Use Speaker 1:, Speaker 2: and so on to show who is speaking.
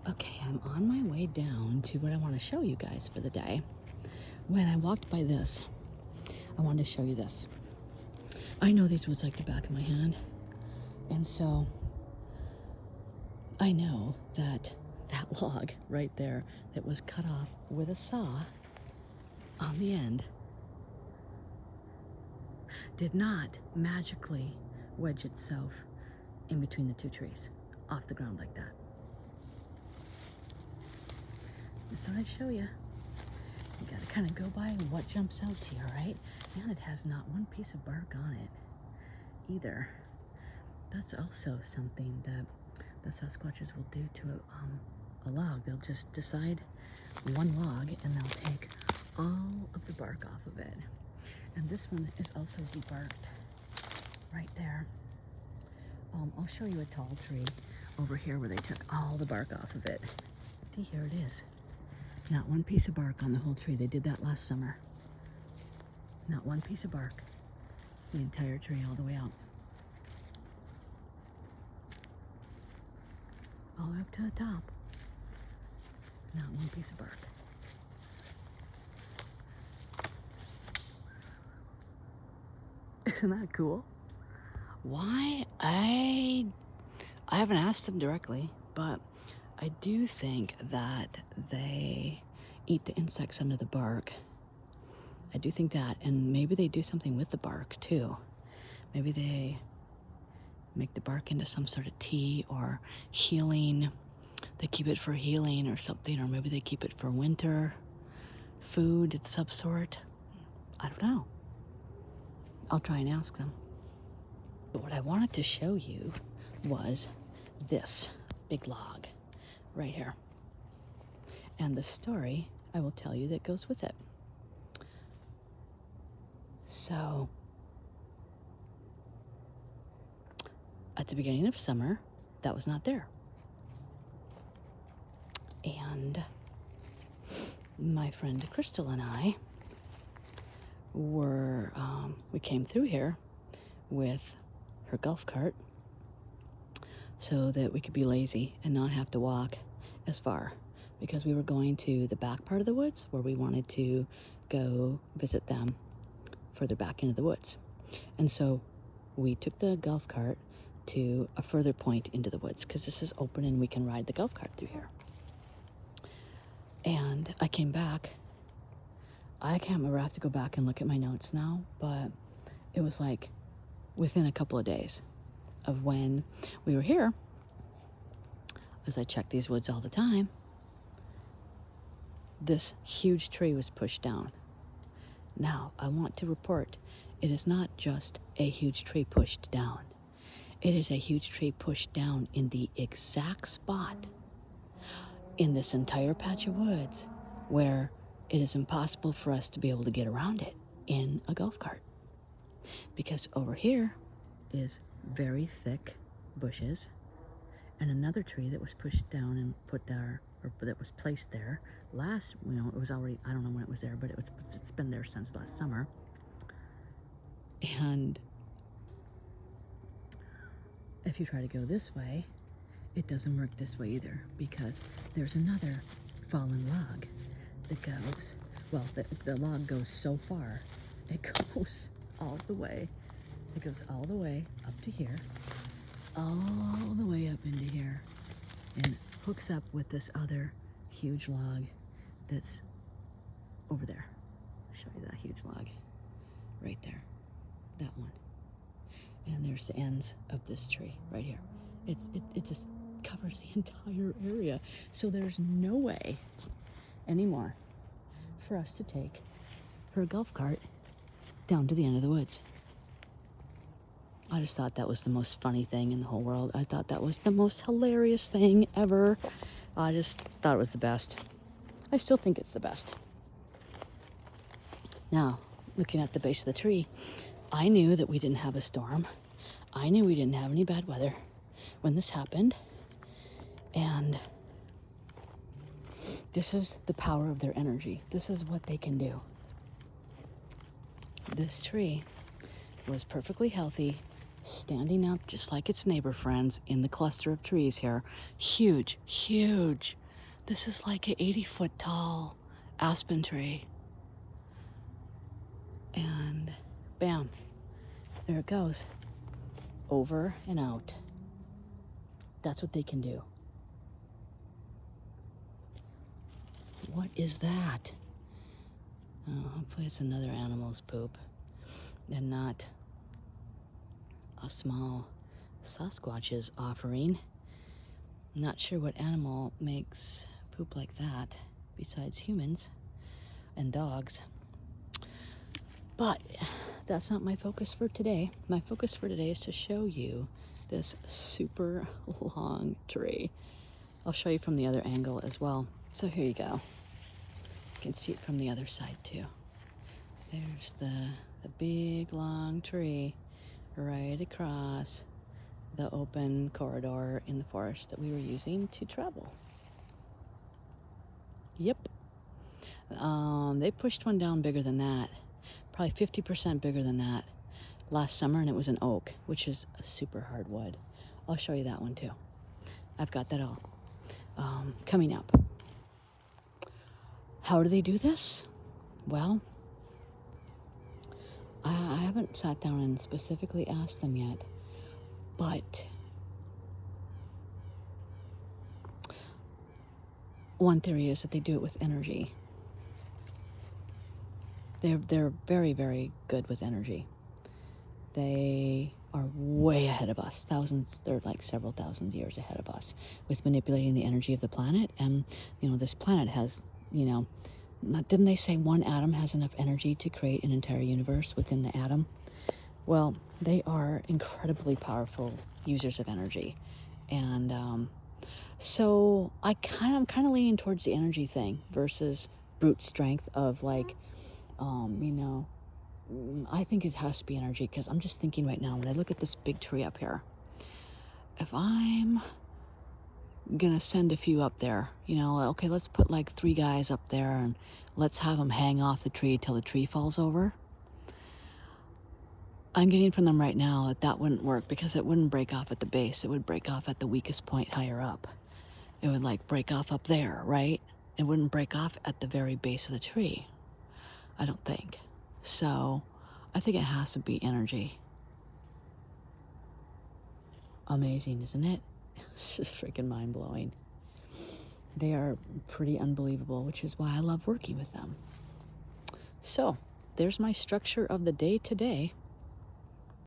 Speaker 1: Okay, I'm on my way down to what I want to show you guys for the day. When I walked by this, I wanted to show you this. I know these woods like the back of my hand, and so I know that that log right there that was cut off with a saw on the end did not magically wedge itself in between the two trees off the ground like that. So I'd show you. You gotta kind of go by what jumps out to you, right? And it has not one piece of bark on it either. That's also something that the Sasquatches will do to a log. They'll just decide one log and they'll take all of the bark off of it. And this one is also debarked right there. I'll show you a tall tree over here where they took all the bark off of it. See, here it is. Not one piece of bark on the whole tree. They did that last summer. Not one piece of bark. The entire tree all the way out. All the way up to the top. Not one piece of bark. Isn't that cool? Why? I haven't asked them directly, but I do think that they eat the insects under the bark. I do think that, and maybe they do something with the bark too. Maybe they make the bark into some sort of tea or healing. They keep it for healing or something, or maybe they keep it for winter food of some sort. I don't know. I'll try and ask them. But what I wanted to show you was this big log right here. And the story I will tell you that goes with it. So, at the beginning of summer, that was not there. And my friend Crystal and I we came through here with her golf cart so that we could be lazy and not have to walk as far, because we were going to the back part of the woods where we wanted to go visit them further back into the woods. And so we took the golf cart to a further point into the woods because this is open and we can ride the golf cart through here. And I came back. I can't remember, I have to go back and look at my notes now, but it was like within a couple of days of when we were here, as I check these woods all the time, this huge tree was pushed down. Now, I want to report, it is not just a huge tree pushed down. It is a huge tree pushed down in the exact spot in this entire patch of woods where it is impossible for us to be able to get around it in a golf cart. Because over here is very thick bushes and another tree that was pushed down and put there, or that was placed there last, it was already, I don't know when it was there, but it's been there since last summer. And if you try to go this way, it doesn't work this way either, because there's another fallen log that goes, well, the log goes so far, it goes all the way. It goes all the way up to here, all the way up into here, and hooks up with this other huge log that's over there. I'll show you that huge log right there, that one. And there's the ends of this tree right here. It just covers the entire area. So there's no way anymore for us to take her golf cart down to the end of the woods. I just thought that was the most funny thing in the whole world. I thought that was the most hilarious thing ever. I just thought it was the best. I still think it's the best. Now, looking at the base of the tree, I knew that we didn't have a storm. I knew we didn't have any bad weather when this happened. And this is the power of their energy. This is what they can do. This tree was perfectly healthy standing up just like its neighbor friends in the cluster of trees here. Huge, huge. This is like an 80-foot tall aspen tree. And bam, there it goes. Over and out. That's what they can do. What is that? Oh, hopefully it's another animal's poop and not a small Sasquatch's offering. I'm not sure what animal makes poop like that besides humans and dogs. But that's not my focus for today. My focus for today is to show you this super long tree. I'll show you from the other angle as well. So here you go. You can see it from the other side too. There's the big long tree right across the open corridor in the forest that we were using to travel. Yep. They pushed one down bigger than that, probably 50% bigger than that last summer, and it was an oak, which is a super hardwood. I'll show you that one too. I've got that all coming up. How do they do this? Well, I haven't sat down and specifically asked them yet, but one theory is that they do it with energy. They're very, very good with energy. They are way ahead of us. They're like several thousand years ahead of us with manipulating the energy of the planet. And, this planet has, didn't they say one atom has enough energy to create an entire universe within the atom? Well, they are incredibly powerful users of energy. And so I'm kind of leaning towards the energy thing versus brute strength of like, I think it has to be energy, because I'm just thinking right now, when I look at this big tree up here, if I'm gonna send a few up there, okay, let's put like 3 guys up there and let's have them hang off the tree till the tree falls over. I'm getting from them right now that wouldn't work, because it wouldn't break off at the base. It would break off at the weakest point higher up. It would like break off up there, right? It wouldn't break off at the very base of the tree, I don't think. So I think it has to be energy. Amazing, isn't it? It's just freaking mind-blowing. They are pretty unbelievable, which is why I love working with them. So there's my structure of the day today.